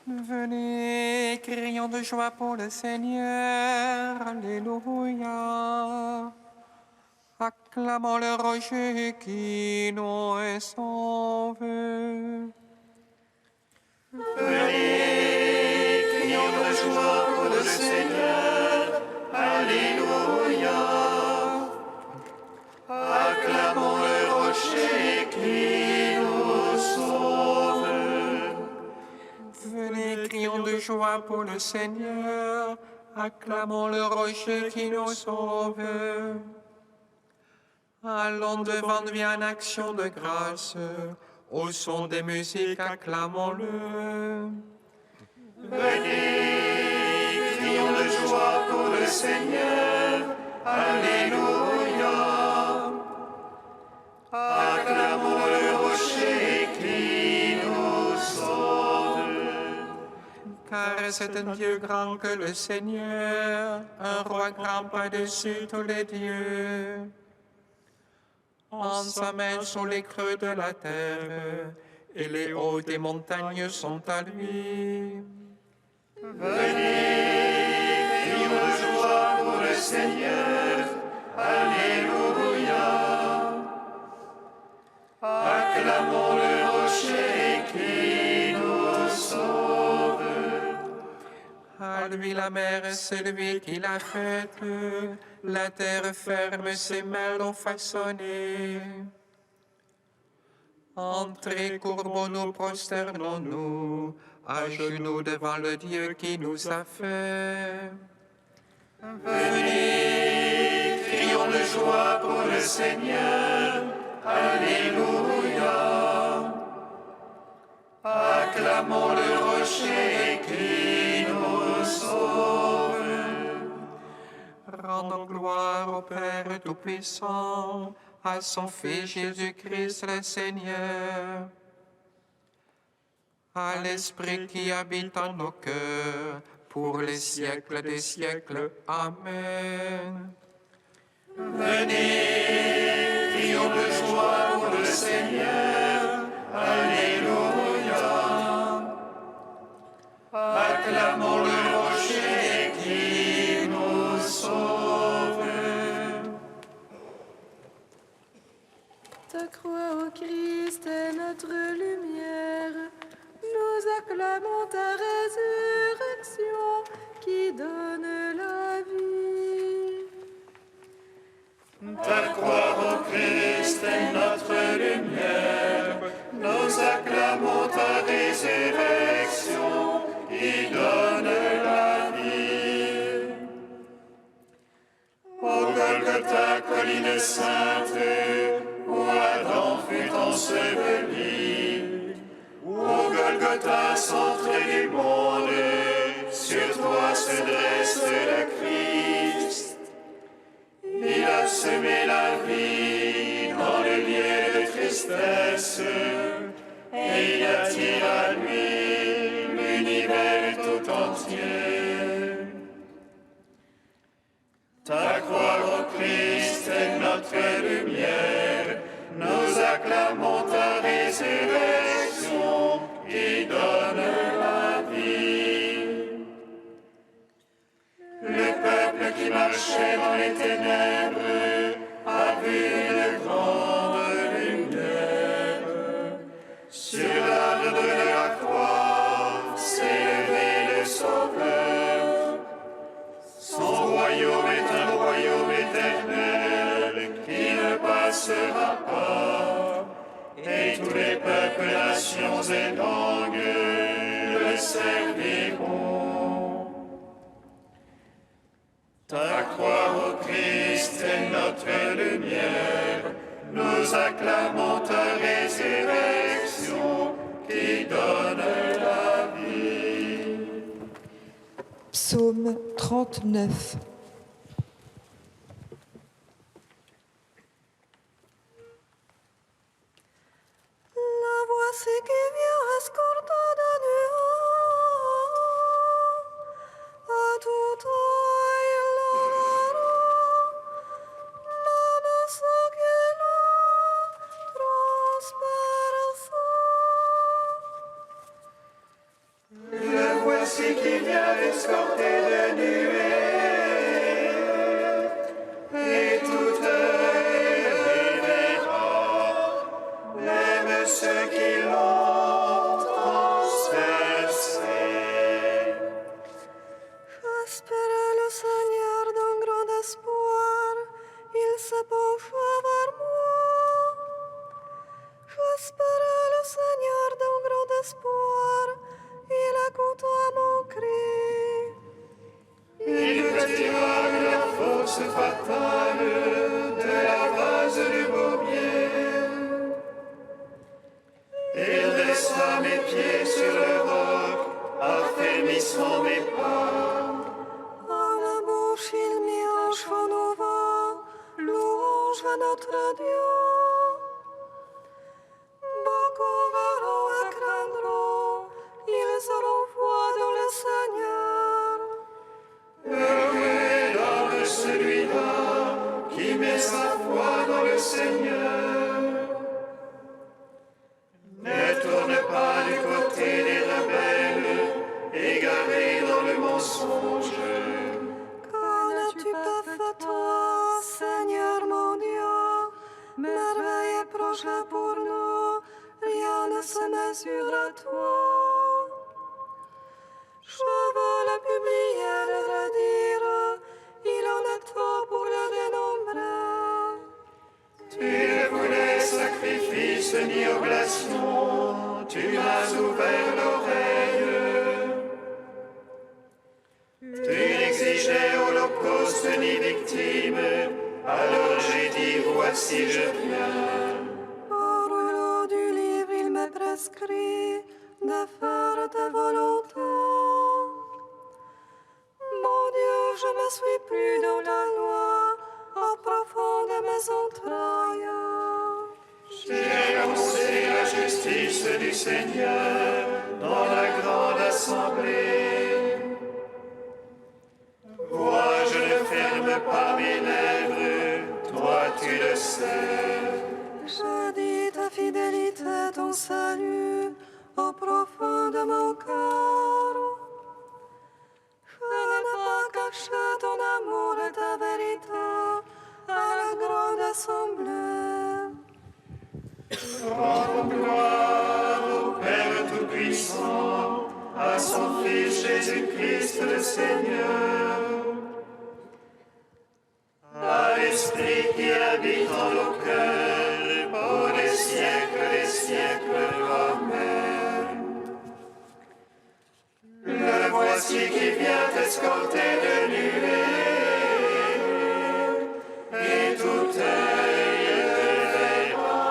Venez, crions de joie pour le Seigneur. Alléluia. Acclamons le rocher qui nous sauve. Venez, crions de joie pour le Seigneur. Alléluia. Acclamons le rocher qui nous sauve. Venez, crions de joie pour le Seigneur. Acclamons le rocher qui nous sauve. Allons devant lui en action de grâce. Au son des musiques, acclamons-le. Venez, crions de joie pour le Seigneur. Alléluia. Acclamons le rocher qui nous sauve. Car c'est un Dieu grand que le Seigneur, un roi grand par-dessus tous les dieux. En sa main sont les creux de la terre, et les hauts des montagnes sont à lui. Venez, crions de joie pour le Seigneur. Alléluia. Acclamons le rocher qui nous sauve. À lui la mer, c'est lui qui l'a faite, la terre ferme, ses mains l'ont façonnée. Entrez, courbons-nous, prosternons-nous, à genoux devant le Dieu qui nous a fait. Venez, crions de joie pour le Seigneur. Alléluia. Acclamons le rocher qui nous sauve. Rendons gloire au Père Tout-Puissant, à son Fils Jésus-Christ le Seigneur, à l'Esprit qui habite en nos cœurs, pour les siècles des siècles. Amen. Venez, crions de joie pour le Seigneur. Alléluia. Acclamons le rocher qui nous sauve. Ta croix, ô Christ, est notre lumière. Nous acclamons ta résurrection qui donne la vie. Ta croix, ô Christ, est notre lumière. Nous acclamons ta résurrection qui donne la vie. Ô Golgotha, colline sainte, où Adam fut enseveli, ô Golgotha, centre du monde, sur toi se dresse le Christ. Il a semé la vie dans le lieu de tristesse, et il attire à lui l'univers tout entier. Ta croix, ô Christ, est notre lumière. Nous acclamons ta résurrection qui donne la vie. Le peuple qui marchait dans les ténèbres a vu une grande lumière. Sur l'arbre de la croix s'est levé le Sauveur. Son royaume est un royaume éternel qui ne passera pas, et tous les peuples, nations et langues le serviront. Ta croix, ô Christ, est notre lumière. Nous acclamons ta résurrection qui donne la vie. Psaume 39. La voici qui vient escortée de nuages, à tout œil l'adorera, l'âme ce qui la transperce. éraille la force fatale de la vase du Beaubier. Il laissa mes pieds sur le roc, affermissant mes pas. À la bouche, il mit un chant nouveau, louange à notre Dieu. Beaucoup verront et craindront, ils auront foi dans le Seigneur. Heureux est l'homme celui-là qui met sa foi dans le Seigneur. Ne tourne pas du côté des rebelles, égarés dans le mensonge. Qu'en as-tu pas fait toi, Seigneur mon Dieu? Merveille et projet pour nous, rien ne se mesure à toi. Je veux le publier, le redire, il en est trop pour le dénombrer. Tu ne voulais sacrifice ni oblation, tu m'as ouvert l'oreille. Tu n'exigeais holocauste ni victime, alors j'ai dit voici je viens. Au rouleau du livre, il me prescrit de faire ta volonté. Mon Dieu, je ne suis plus dans la loi, au profond de mes entrailles. J'ai annoncé la justice du Seigneur dans la grande assemblée. Vois, je ne ferme pas mes lèvres, toi tu le sais. Je dis ta fidélité, ton salut, au profond de mon cœur. Je n'ai pas caché ton amour et ta vérité à la grande assemblée. Rends gloire au Père Tout-Puissant, à son Fils Jésus-Christ le Seigneur, à l'Esprit qui habite en nos cœurs, pour les siècles des siècles. Amen. Le voici qui vient escorter de nuée, et tout œil le verra,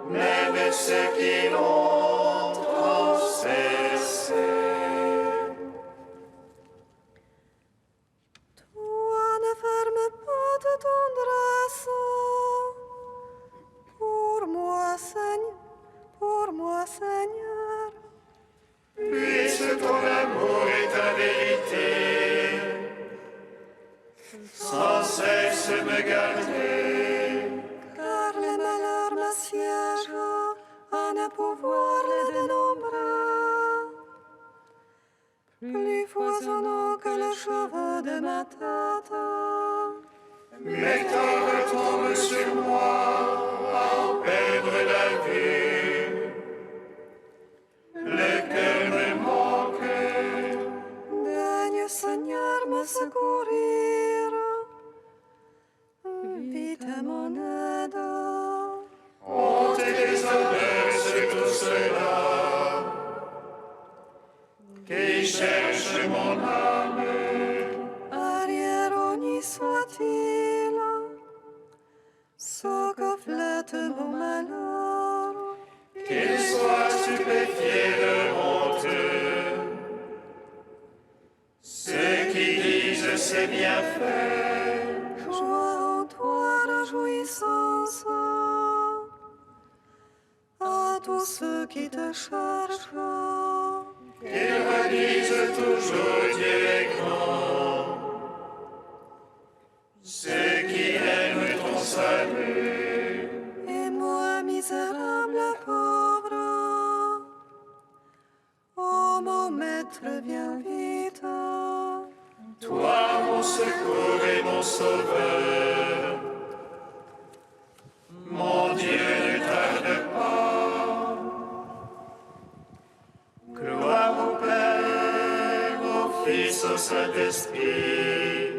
même ceux qui l'ont transcessé. Toi, ne ferme pas ta tendresse. Pour moi, Seigneur. Puisse ton amour et ta vérité sans cesse me garder. Car les malheurs m'assiègent, à ne pouvoir les dénombrer. Plus foisonnant que le cheveu de ma tête. Mes torts retombent sur moi à en perdre la vue. Le cœur me manque. Daigne, Seigneur, me secourir. Vite à mon aide. Honte et déshonneur sur tout cela qui cherche mon âme. Arrière-honni soit-il, ce que flatte mon malheur. Qu'il soit stupéfié de honte. Ceux qui disent c'est bien fait. Joie en toi, réjouissance, à tous ceux qui te cherchent. Qu'ils redisent toujours Dieu est grand. Ceux qui aiment ton salut. Et moi, misérable pauvre, oh mon maître, viens vite. Toi, mon secours et mon sauveur, mon Dieu, ne tarde pas. Gloire au Père, au Fils, au Saint-Esprit,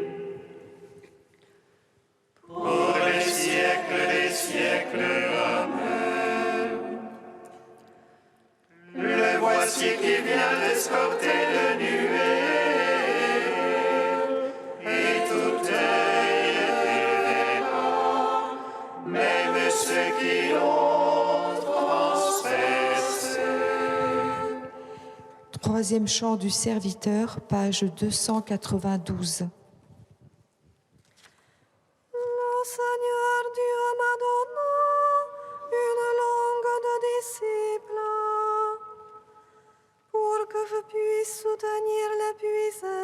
pour les siècles des siècles. Amen. Le voici qui vient d'escorter de nuée, qui l'ont transpercé. Troisième chant du serviteur, page 292. Le Seigneur Dieu m'a donné une langue de disciple pour que je puisse soutenir l'épuisé.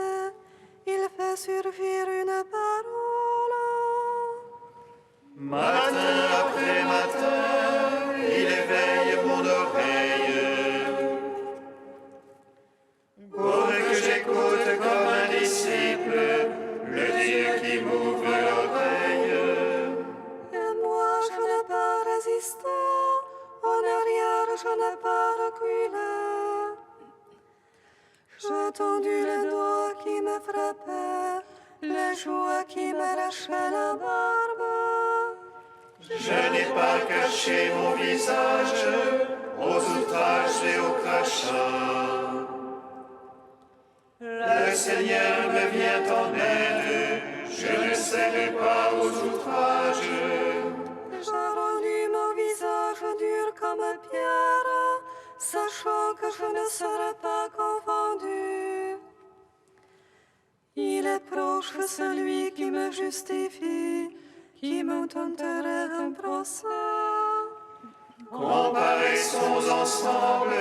Il fait surgir une parole. Matin après matin, il éveille mon oreille pour que j'écoute comme un disciple le Dieu qui m'ouvre l'oreille. Et moi je n'ai pas résisté, en arrière je n'ai pas reculé. J'ai tendu les doigts qui me frappaient, les jouets qui m'arrachaient la barbe. Je n'ai pas caché mon visage aux outrages et aux crachats. Le Seigneur me vient en aide, je ne céderai pas aux outrages. J'ai rendu mon visage dur comme pierre, sachant que je ne serai pas confondu. Il est proche celui qui me justifie, qui me tenterait un procès. Comparaissons ensemble,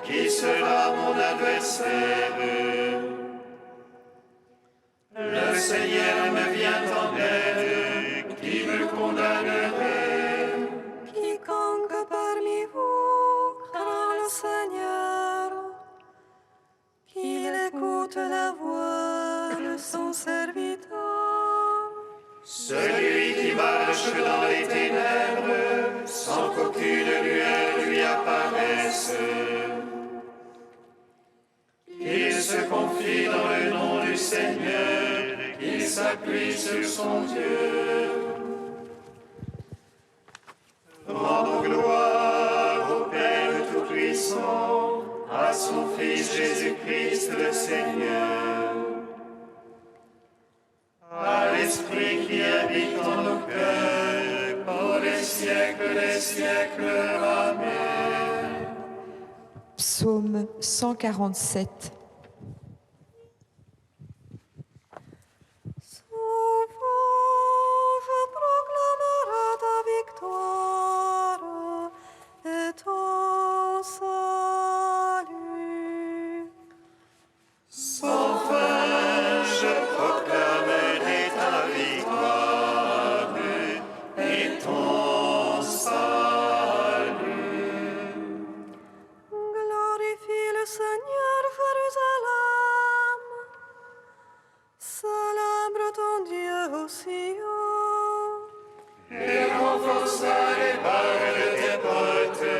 qui sera mon adversaire? Le Seigneur me vient en aide, qui me condamnerait? Quiconque parmi vous craint le Seigneur, qu'il écoute la voix de son serviteur. Celui qui marche dans les ténèbres, sans qu'aucune lueur lui apparaisse. Il se confie dans le nom du Seigneur, il s'appuie sur son Dieu. Rendons gloire au Père Tout-Puissant, à son Fils Jésus-Christ le Seigneur, à l'Esprit qui habite en nos cœurs, pour les siècles des siècles. Amen. Psaume 147. Souvent je proclamerai ta victoire et ton salut. Sans fin, je proclamerai ta victoire et ton salut. Glorifie le Seigneur, Jérusalem. Célèbre ton Dieu au Sion. Et renforça les barres de tes portes.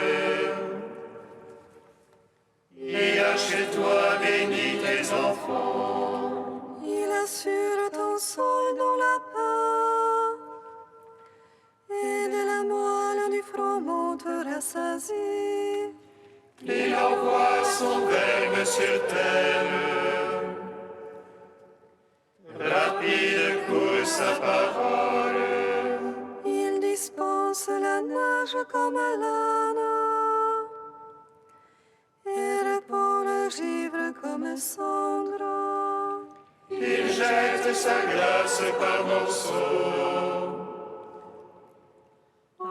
Il a chez toi béni tes enfants. Il assure ton sol dans la paix, et de la moelle du front te rassasie. Il envoie son verbe sur terre. Rapide court sa parole. Il dispense la neige comme laine, et répand le givre comme cendre. Il jette sa glace par morceaux.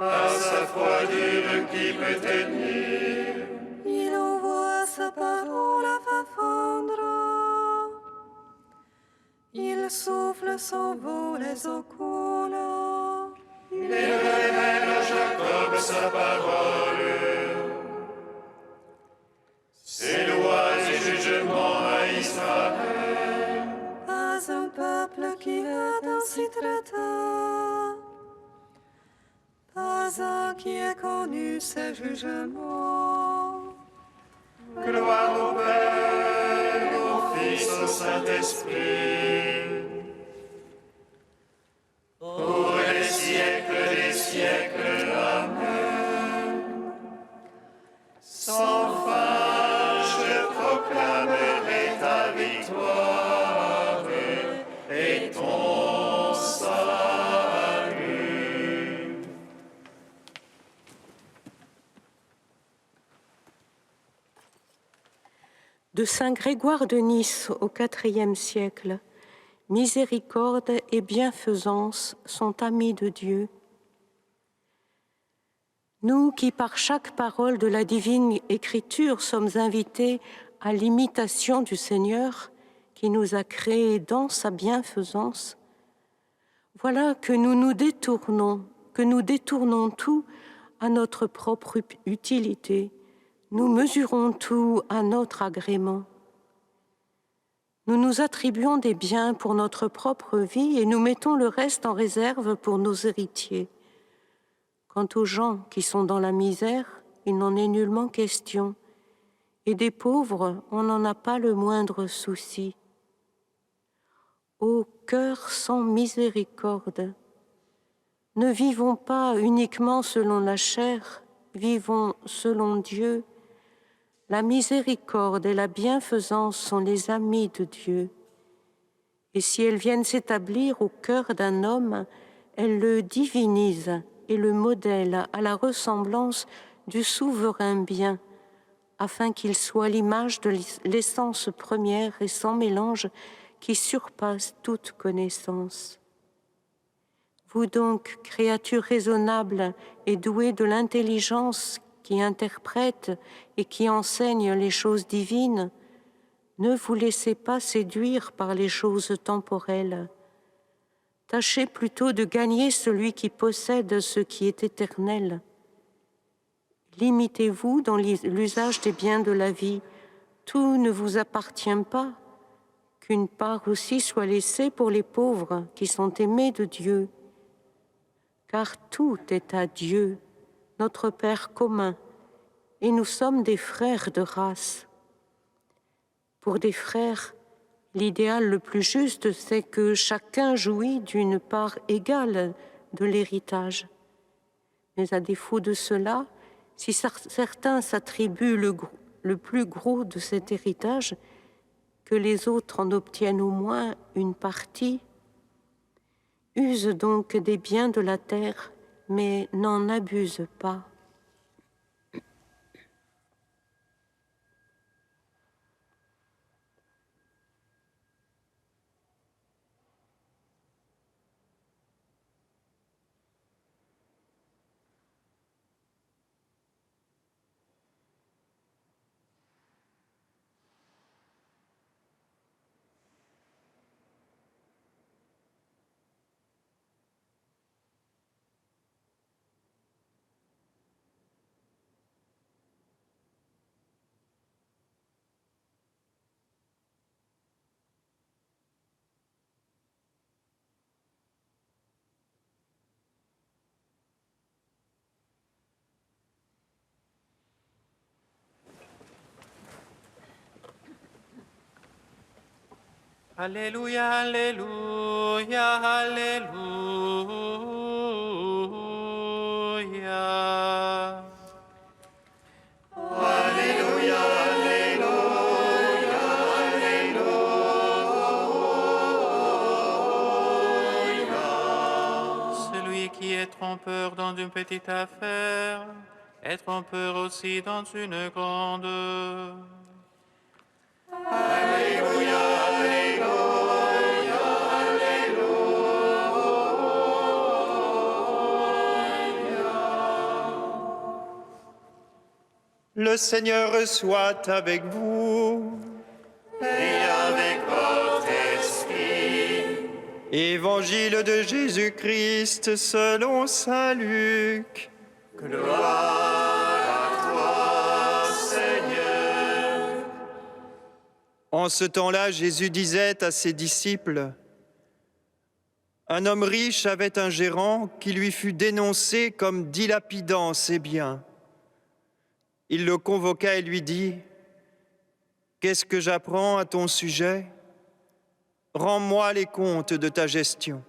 À sa froidure qui peut tenir. Il envoie sa parole à faire fondre. Il souffle son vent, les eaux coulent. Il révèle à Jacob sa parole. Ses lois et jugements à Israël. Pas un peuple qui est ainsi traité, pas un qui ait connu ses jugements. Gloire au Père, au Fils, au Saint-Esprit. Pour les siècles des siècles. Amen. Sans fin, je proclamerai ta victoire et ton salut. de saint Grégoire de Nice au IVe siècle, miséricorde et bienfaisance sont amis de Dieu. Nous qui, par chaque parole de la divine écriture, sommes invités à l'imitation du Seigneur qui nous a créés dans sa bienfaisance, voilà que nous détournons tout à notre propre utilité, nous mesurons tout à notre agrément. Nous nous attribuons des biens pour notre propre vie et nous mettons le reste en réserve pour nos héritiers. Quant aux gens qui sont dans la misère, il n'en est nullement question, et des pauvres, on n'en a pas le moindre souci. Ô cœur sans miséricorde, ne vivons pas uniquement selon la chair, vivons selon Dieu. La miséricorde et la bienfaisance sont les amis de Dieu. Et si elles viennent s'établir au cœur d'un homme, elles le divinisent et le modèlent à la ressemblance du souverain bien, afin qu'il soit l'image de l'essence première et sans mélange qui surpasse toute connaissance. Vous donc, créatures raisonnables et douées de l'intelligence qui interprète et qui enseigne les choses divines, ne vous laissez pas séduire par les choses temporelles. Tâchez plutôt de gagner celui qui possède ce qui est éternel. Limitez-vous dans l'usage des biens de la vie. Tout ne vous appartient pas. Qu'une part aussi soit laissée pour les pauvres qui sont aimés de Dieu. Car tout est à Dieu, notre Père commun, et nous sommes des frères de race. Pour des frères, l'idéal le plus juste, c'est que chacun jouit d'une part égale de l'héritage. Mais à défaut de cela, si certains s'attribuent le plus gros de cet héritage, que les autres en obtiennent au moins une partie. Use donc des biens de la terre, mais n'en abuse pas. Alléluia, Alléluia, Alléluia. Alléluia, Alléluia, Alléluia. Celui qui est trompeur dans une petite affaire est trompeur aussi dans une grande. Alléluia, Alléluia, Alléluia. Le Seigneur soit avec vous. Et avec votre esprit. Évangile de Jésus-Christ selon saint Luc. Gloire à toi, Seigneur. En ce temps-là, Jésus disait à ses disciples, « Un homme riche avait un gérant qui lui fut dénoncé comme dilapidant ses biens. Il le convoqua et lui dit, « Qu'est-ce que j'apprends à ton sujet ? Rends-moi les comptes de ta gestion,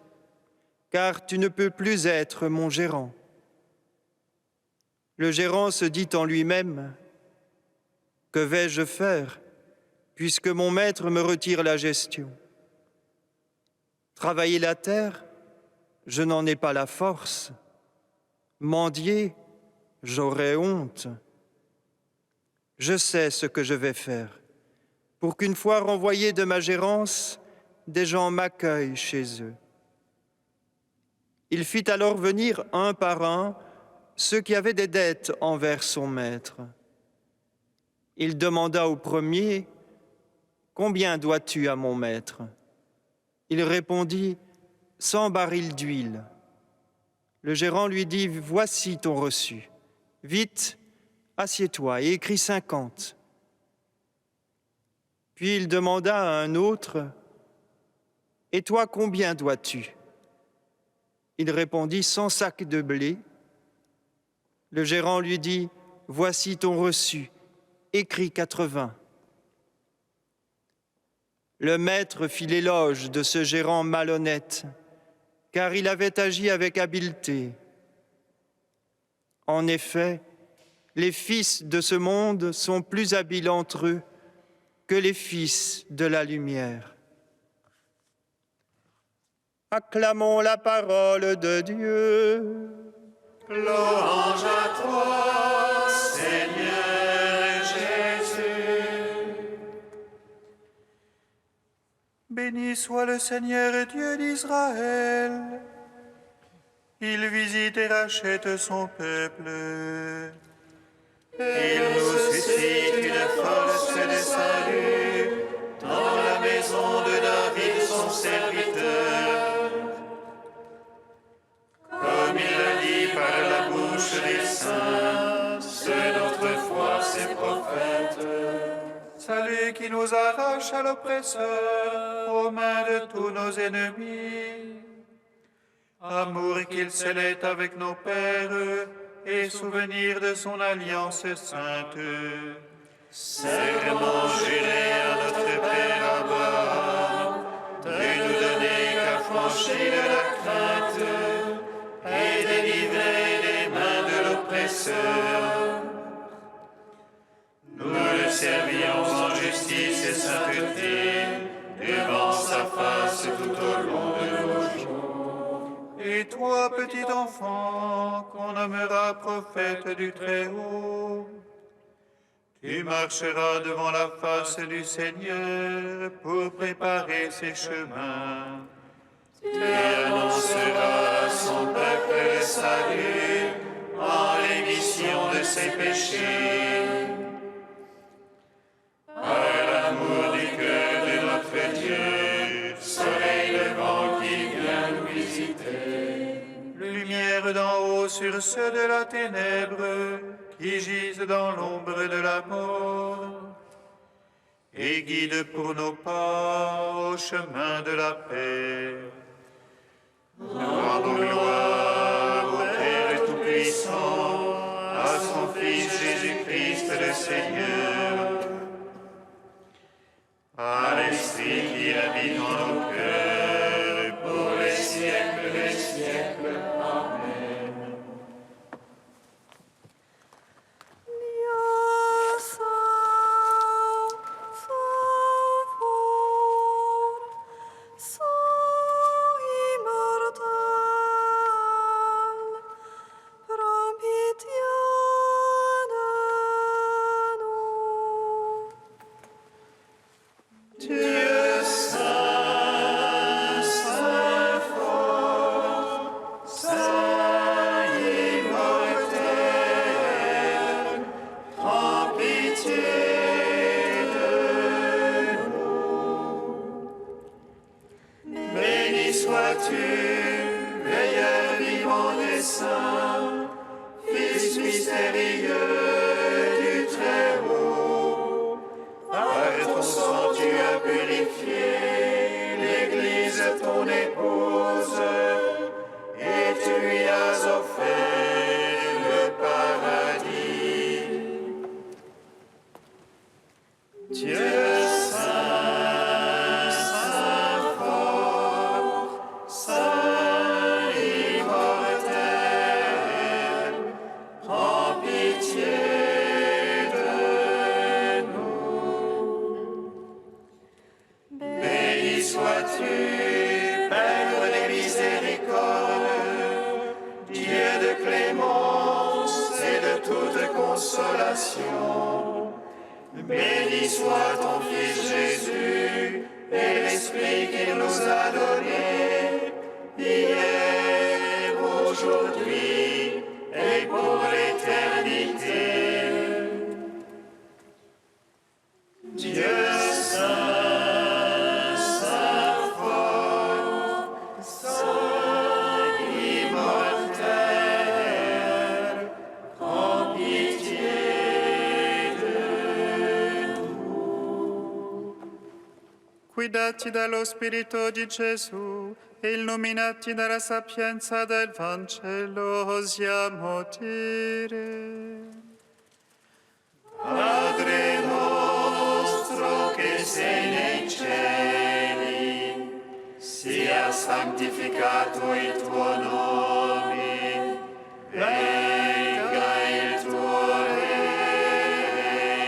car tu ne peux plus être mon gérant. » Le gérant se dit en lui-même, « Que vais-je faire ? Puisque mon maître me retire la gestion. Travailler la terre, je n'en ai pas la force. Mendier, j'aurais honte. Je sais ce que je vais faire. pour qu'une fois renvoyé de ma gérance, des gens m'accueillent chez eux. Il fit alors venir un par un ceux qui avaient des dettes envers son maître. Il demanda au premier, « Combien dois-tu à mon maître ?» Il répondit, « 100 barils d'huile. » Le gérant lui dit, « Voici ton reçu. Vite, assieds-toi et écris 50. » Puis il demanda à un autre, « Et toi, combien dois-tu » Il répondit, « 100 sacs de blé. » Le gérant lui dit, « Voici ton reçu, écris 80. » Le maître fit l'éloge de ce gérant malhonnête, car il avait agi avec habileté. En effet, les fils de ce monde sont plus habiles entre eux que les fils de la lumière. Acclamons la parole de Dieu. Louange à toi, Seigneur Jésus. Béni soit le Seigneur Dieu d'Israël. Il visite et rachète son peuple. Il nous suscite une force de salut dans la maison de David, son serviteur. Comme il l'a dit par la bouche des saints, ceux d'autrefois ses prophètes. Salut qui nous arrache à l'oppresseur, aux mains de tous nos ennemis. Amour qu'il scellait avec nos pères, et souvenir de son alliance sainte. Serment juré à notre Père Abraham, de nous donner qu'affranchis de la crainte, et délivrer des mains de l'oppresseur. Nous le servions en justice et sainteté, devant sa face tout au long de nos jours. Et toi, petit enfant, qu'on nommera prophète du Très-Haut, tu marcheras devant la face du Seigneur pour préparer ses chemins. Tu annonceras à son peuple le salut en l'émission de ses péchés. Par l'amour du cœur de notre Dieu, soleil levant qui vient nous visiter. Lumière d'en haut sur ceux de la ténèbre qui gisent dans l'ombre de la mort, et guide pour nos pas au chemin de la paix. Nous rendons gloire au Père Tout-Puissant, à son Fils Jésus-Christ le Seigneur, à l'Esprit qui habite en nos cœurs, pour les siècles des siècles. Amen. Dieu saint, saint fort, saint immortel, prends pitié de nous. Béni sois-tu, veilleur vivant des saints, Fils mystérieux du Très-Haut. Par ton sang tu as purifié l'Église, ton épouse, et tu lui as offert le paradis. Dieu saint, saint fort, saint immortel, prends pitié de nous. Béni sois-tu, Père des miséricordes, Dieu de clémence et de toute consolation, Béni soit ton Fils Jésus, et l'Esprit qu'il nous a donné, hier, aujourd'hui, et pour l'éternité. Dieu saint, saint fort, saint immortel, prends pitié de nous. Guidati dallo Spirito di Gesù e illuminati dalla sapienza del Vangelo, osiamo dire: Padre nostro che sei nei cieli, sia santificato il tuo nome, venga il tuo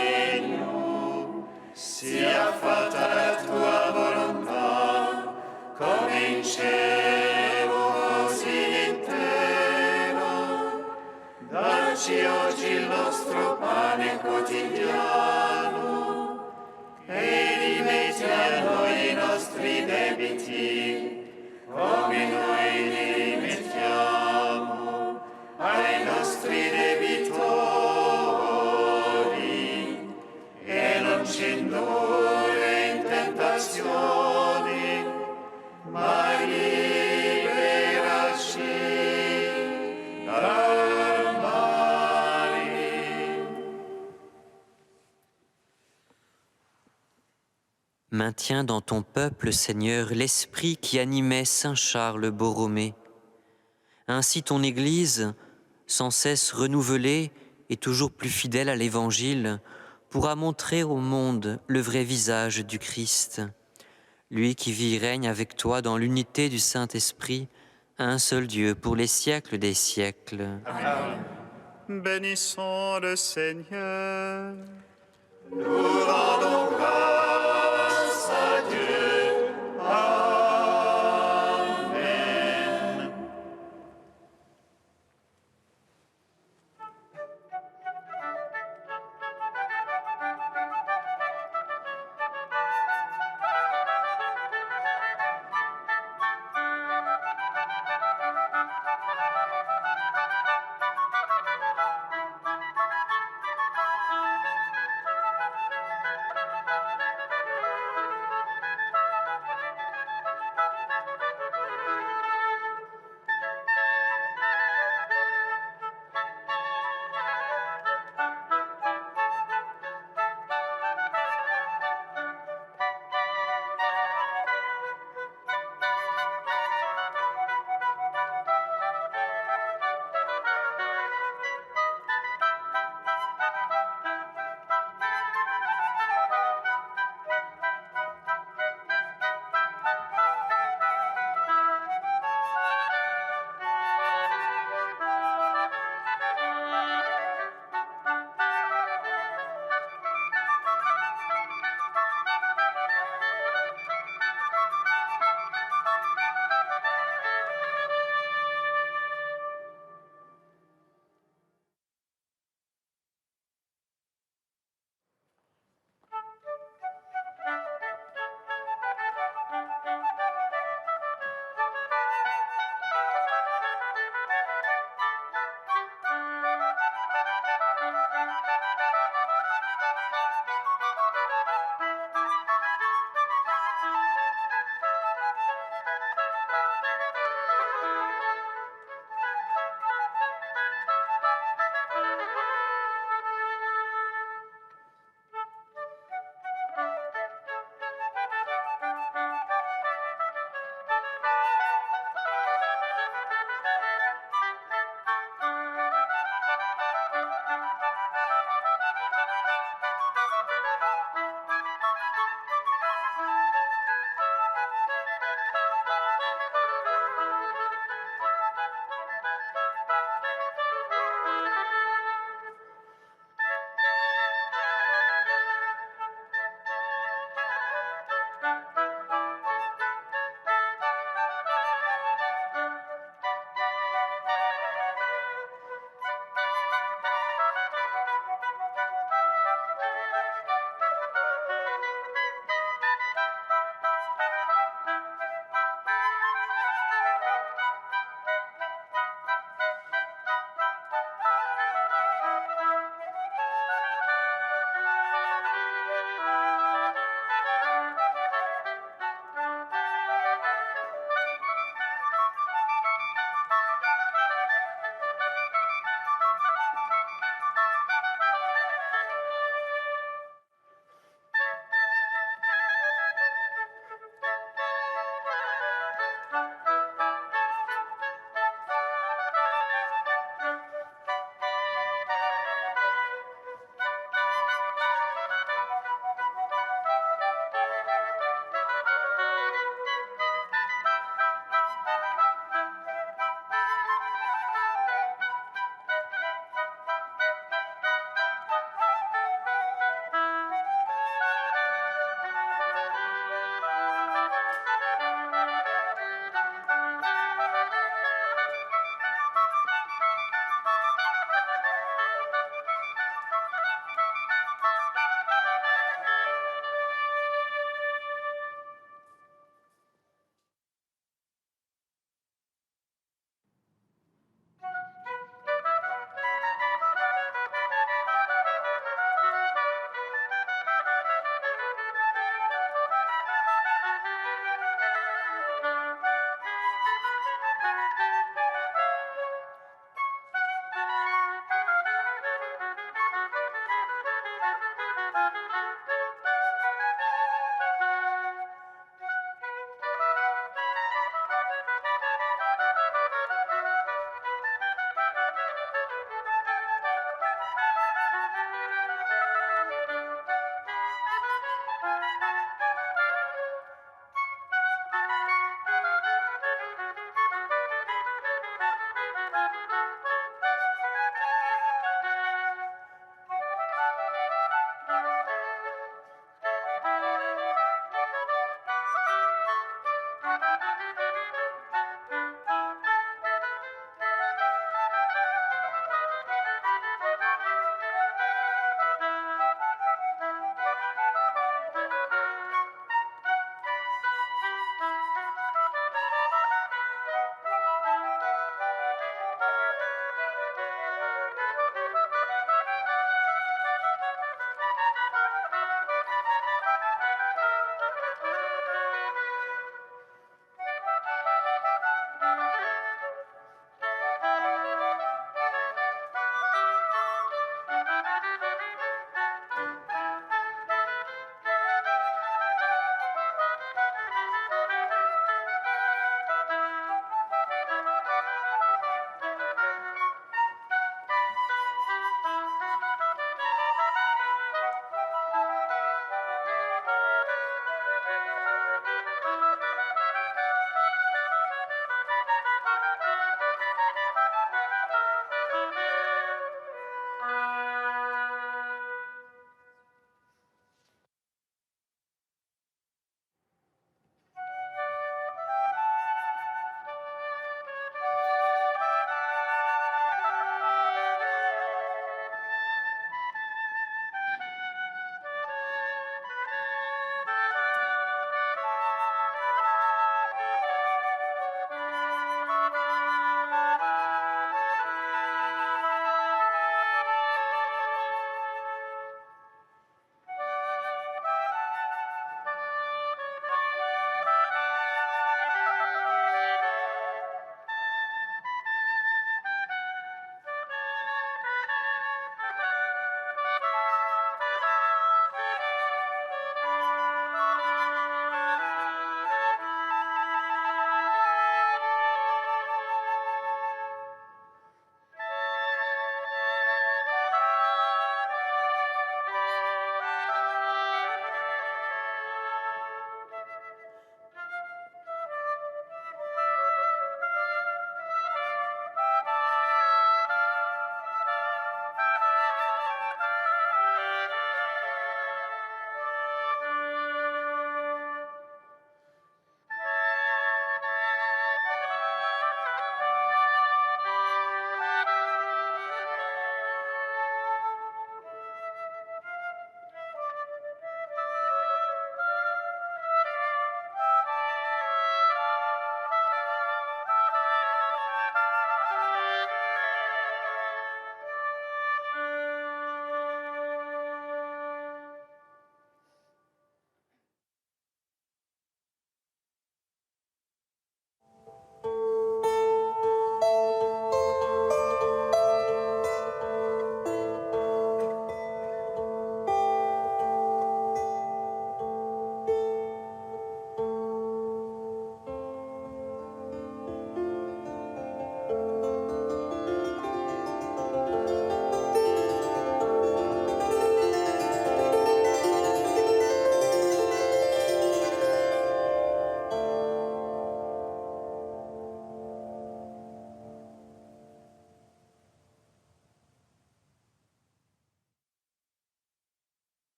regno, sia fatta la tua volontà, come in cielo così in terra. Dacci oggi il nostro pane quotidiano e rimetti a noi i nostri debiti, come noi li rimettiamo ai nostri debitori, e non ci indurre in tentazione, ma liberaci dal male. Maintiens dans ton peuple, Seigneur, l'esprit qui animait saint Charles Borromée. Ainsi ton Église, sans cesse renouvelée et toujours plus fidèle à l'Évangile, pourra montrer au monde le vrai visage du Christ. Lui qui vit et règne avec toi dans l'unité du Saint-Esprit, un seul Dieu pour les siècles des siècles. Amen. Bénissons le Seigneur. Nous rendons